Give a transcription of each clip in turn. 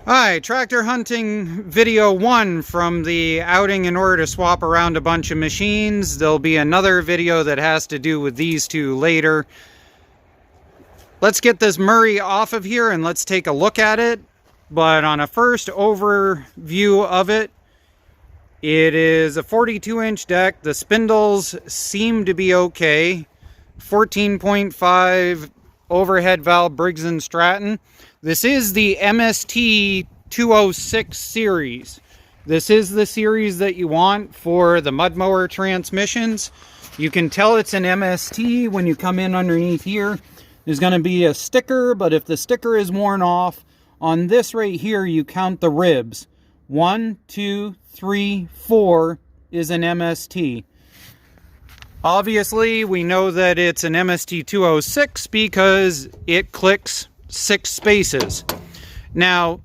Hi, tractor hunting video 1 from the outing in order to swap around a bunch of machines. There'll be another video that has to do with these two later. Let's get this Murray off of here and let's take a look at it. But on a first overview of it, it is a 42-inch deck. The spindles seem to be okay. 14.5 overhead valve Briggs & Stratton. This is the MST 206 series. This is the series that you want for the mud mower transmissions. You can tell it's an MST when you come in underneath here. There's going to be a sticker, but if the sticker is worn off, on this right here you count the ribs. 1, 2, 3, 4 is an MST. Obviously, we know that it's an MST 206 because it clicks 6 spaces. Now,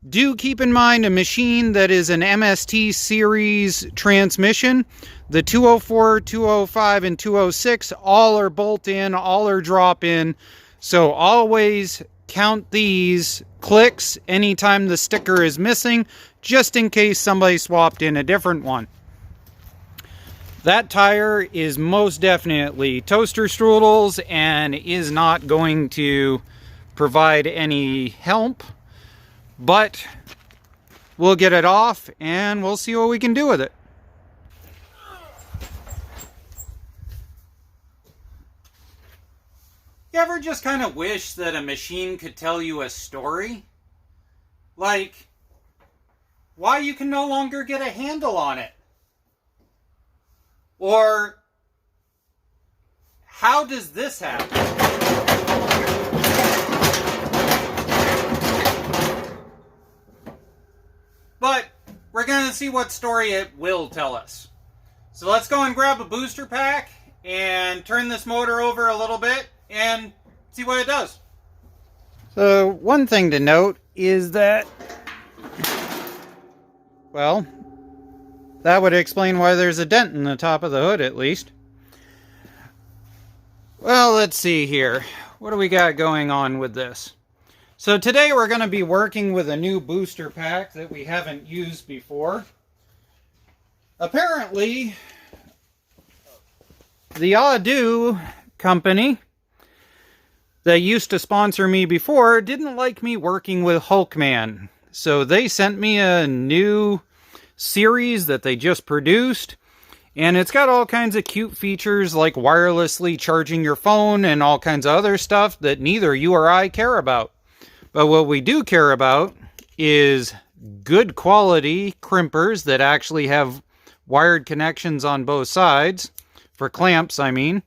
do keep in mind a machine that is an MST series transmission. The 204, 205, and 206 all are bolt in, all are drop in. So always count these clicks anytime the sticker is missing, just in case somebody swapped in a different one. That tire is most definitely toaster strudels and is not going to provide any help, but we'll get it off and we'll see what we can do with it. You ever just kind of wish that a machine could tell you a story? Like, why you can no longer get a handle on it? Or, how does this happen? But we're going to see what story it will tell us. So let's go and grab a booster pack and turn this motor over a little bit and see what it does. So one thing to note is that, well, that would explain why there's a dent in the top of the hood at least. Well, let's see here. What do we got going on with this? So today we're going to be working with a new booster pack that we haven't used before. Apparently, the Audew company that used to sponsor me before didn't like me working with Hulkman. So they sent me a new series that they just produced. And it's got all kinds of cute features like wirelessly charging your phone and all kinds of other stuff that neither you or I care about. But what we do care about is good quality crimpers that actually have wired connections on both sides, for clamps I mean,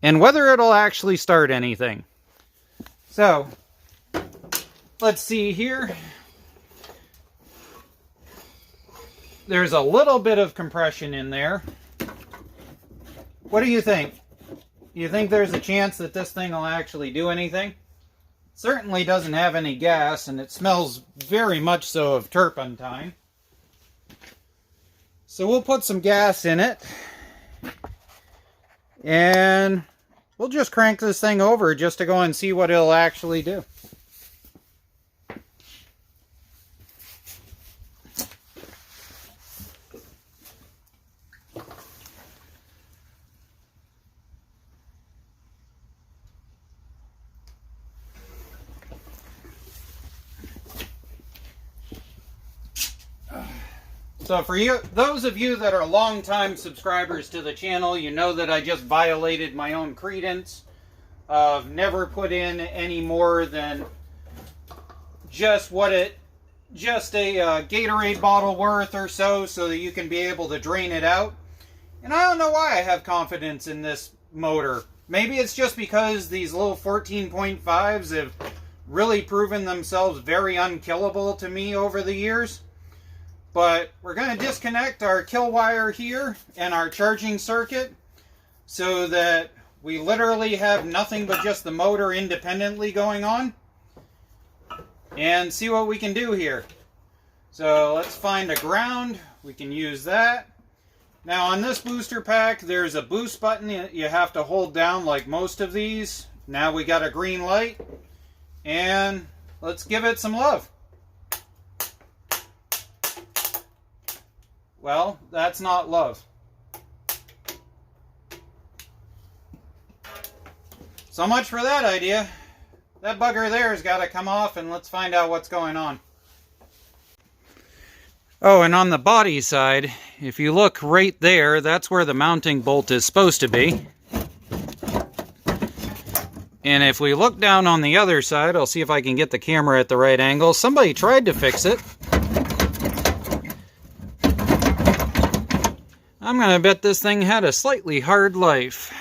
and whether it'll actually start anything. So, let's see here. There's a little bit of compression in there. What do you think? You think there's a chance that this thing will actually do anything? Certainly doesn't have any gas, and it smells very much so of turpentine. So we'll put some gas in it, and we'll just crank this thing over just to go and see what it'll actually do. So for you, those of you that are longtime subscribers to the channel, you know that I just violated my own credence of never put in any more than just a Gatorade bottle worth or so that you can be able to drain it out. And I don't know why I have confidence in this motor. Maybe it's just because these little 14.5s have really proven themselves very unkillable to me over the years. But we're going to disconnect our kill wire here and our charging circuit so that we literally have nothing but just the motor independently going on, and see what we can do here. So let's find a ground. We can use that. Now on this booster pack, there's a boost button you have to hold down like most of these. Now we got a green light, and let's give it some love. well, that's not love. So much for that idea. That bugger there has got to come off, and let's find out what's going on. Oh, and on the body side, if you look right there, that's where the mounting bolt is supposed to be. And if we look down on the other side, I'll see if I can get the camera at the right angle. Somebody tried to fix it. I'm going to bet this thing had a slightly hard life.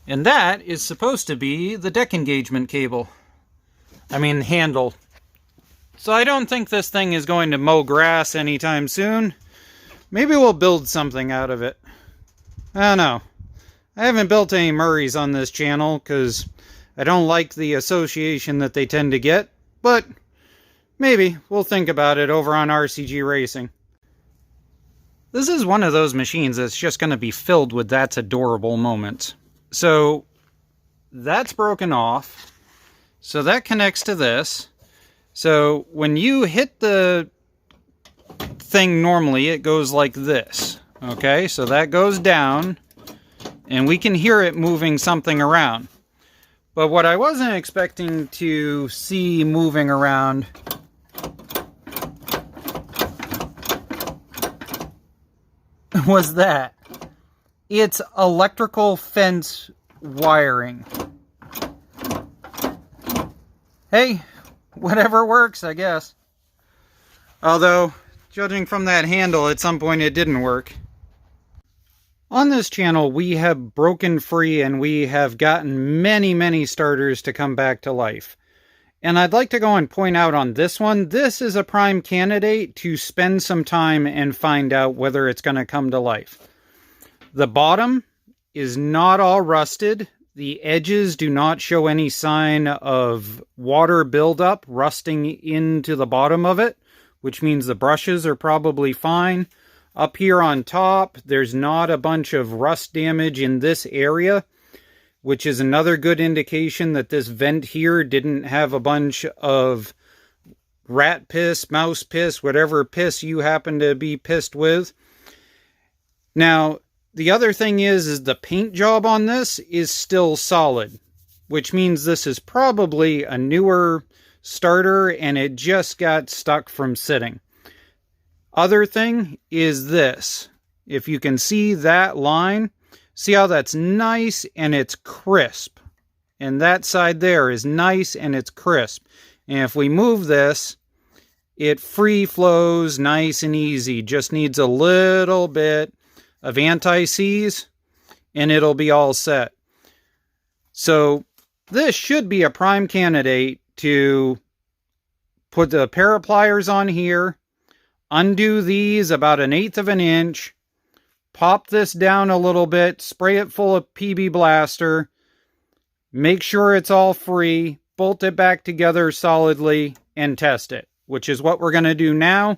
And that is supposed to be the deck engagement cable. Handle. So I don't think this thing is going to mow grass anytime soon. Maybe we'll build something out of it. I don't know. I haven't built any Murrays on this channel because I don't like the association that they tend to get. But maybe we'll think about it over on RCG Racing. This is one of those machines that's just going to be filled with that's adorable moments. So that's broken off. So that connects to this. So when you hit the thing normally, it goes like this. Okay, so that goes down, and we can hear it moving something around. But what I wasn't expecting to see moving around was that. It's electrical fence wiring. Hey, whatever works, I guess. Although, judging from that handle, at some point it didn't work. On this channel, we have broken free and we have gotten many starters to come back to life. And I'd like to go and point out on this one, this is a prime candidate to spend some time and find out whether it's going to come to life. The bottom is not all rusted. The edges do not show any sign of water buildup rusting into the bottom of it, which means the brushes are probably fine. Up here on top, there's not a bunch of rust damage in this area, which is another good indication that this vent here didn't have a bunch of rat piss, mouse piss, whatever piss you happen to be pissed with. Now, the other thing is the paint job on this is still solid, which means this is probably a newer starter and it just got stuck from sitting. Other thing is this. If you can see that line, see how that's nice and it's crisp. And that side there is nice and it's crisp. And if we move this, it free flows nice and easy. Just needs a little bit of anti-seize and it'll be all set. So this should be a prime candidate to put the pair of pliers on here, undo these about 1/8 of an inch, pop this down a little bit, spray it full of PB Blaster, make sure it's all free, bolt it back together solidly, and test it, which is what we're going to do now.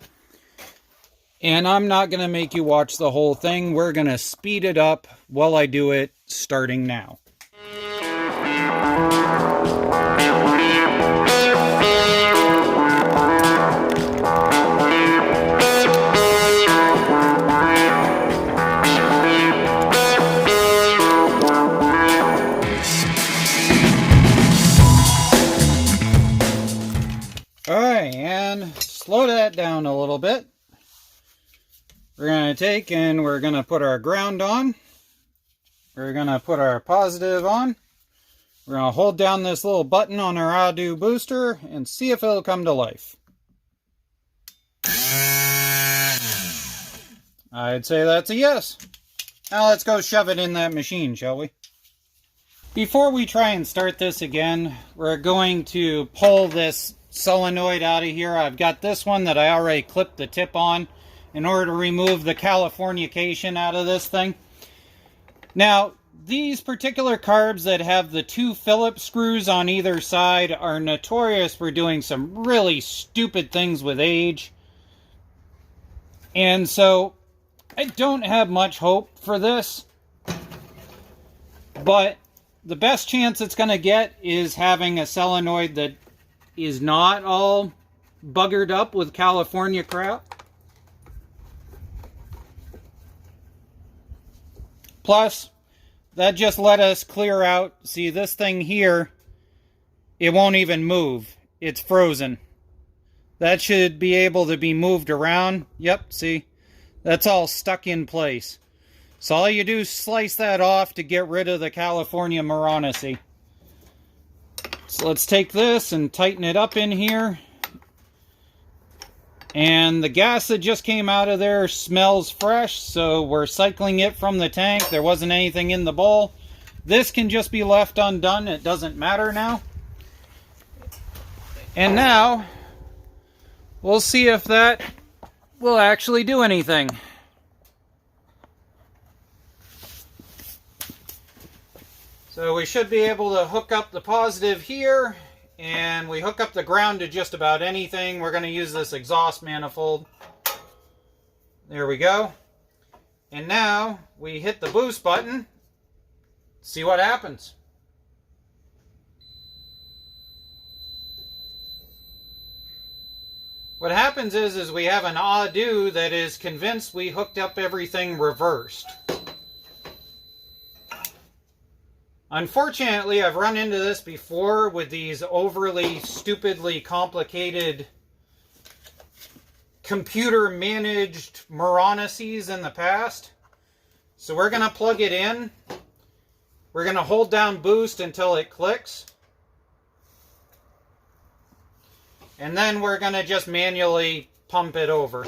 And I'm not going to make you watch the whole thing. We're going to speed it up while I do it, starting now. Alright, and slow that down a little bit. We're going to take and we're going to put our ground on. We're going to put our positive on. We're going to hold down this little button on our Audew booster and see if it'll come to life. I'd say that's a yes. Now let's go shove it in that machine, shall we? Before we try and start this again, we're going to pull this solenoid out of here. I've got this one that I already clipped the tip on in order to remove the Californication out of this thing. Now, these particular carbs that have the 2 Phillips screws on either side are notorious for doing some really stupid things with age. And so, I don't have much hope for this. But the best chance it's going to get is having a solenoid that is not all buggered up with California crap. Plus, that just let us clear out. See, this thing here, it won't even move. It's frozen. That should be able to be moved around. Yep, see? That's all stuck in place. So all you do is slice that off to get rid of the California Moronesi. So let's take this and tighten it up in here. And the gas that just came out of there smells fresh, so we're cycling it from the tank. There wasn't anything in the bowl. This can just be left undone. It doesn't matter now. And now, we'll see if that will actually do anything. So we should be able to hook up the positive here, and we hook up the ground to just about anything. We're going to use this exhaust manifold. There we go. And now we hit the boost button. See what happens. What happens is we have an Audew that is convinced we hooked up everything reversed. Unfortunately, I've run into this before with these overly, stupidly complicated computer-managed Moroneses in the past. So we're going to plug it in. We're going to hold down boost until it clicks. And then we're going to just manually pump it over.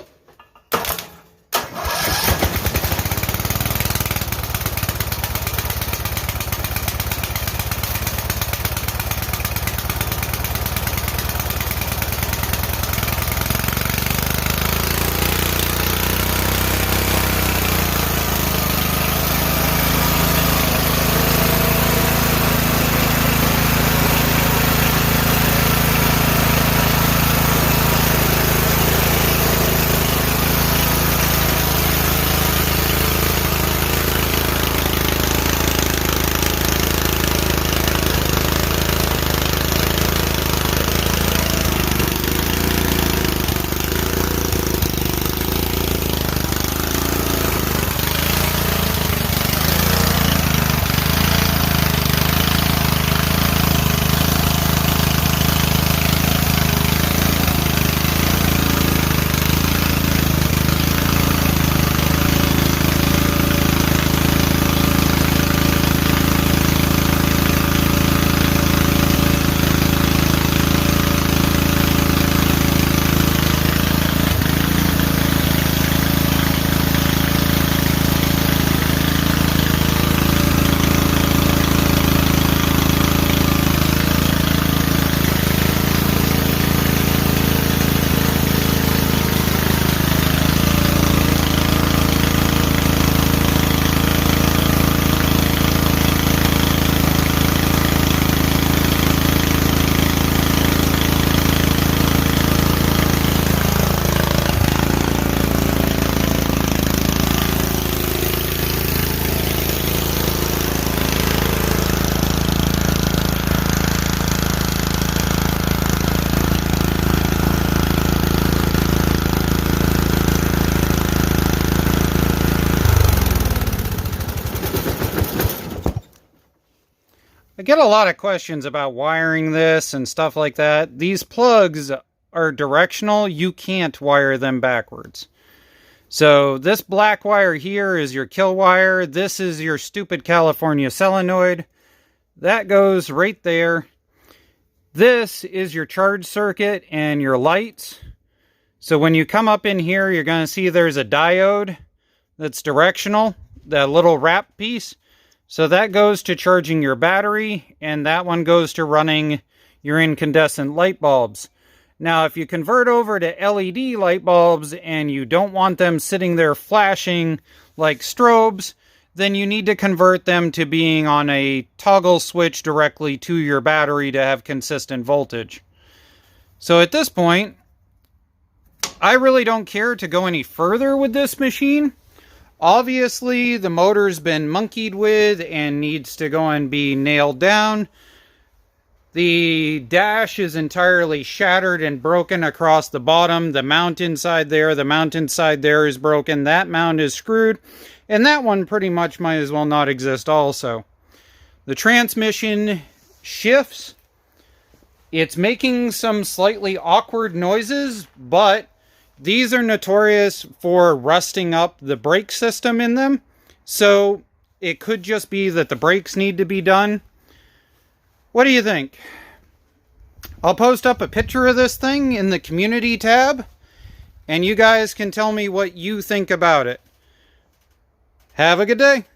I get a lot of questions about wiring this and stuff like that. These plugs are directional. You can't wire them backwards. So this black wire here is your kill wire. This is your stupid California solenoid. That goes right there. This is your charge circuit and your lights. So when you come up in here, you're going to see there's a diode that's directional, that little wrap piece. So that goes to charging your battery, and that one goes to running your incandescent light bulbs. Now, if you convert over to LED light bulbs and you don't want them sitting there flashing like strobes, then you need to convert them to being on a toggle switch directly to your battery to have consistent voltage. So at this point, I really don't care to go any further with this machine. Obviously, the motor's been monkeyed with and needs to go and be nailed down. The dash is entirely shattered and broken across the bottom. The mount inside there is broken. That mount is screwed. And that one pretty much might as well not exist also. The transmission shifts. It's making some slightly awkward noises, but these are notorious for rusting up the brake system in them. So it could just be that the brakes need to be done. What do you think? I'll post up a picture of this thing in the community tab, and you guys can tell me what you think about it. Have a good day.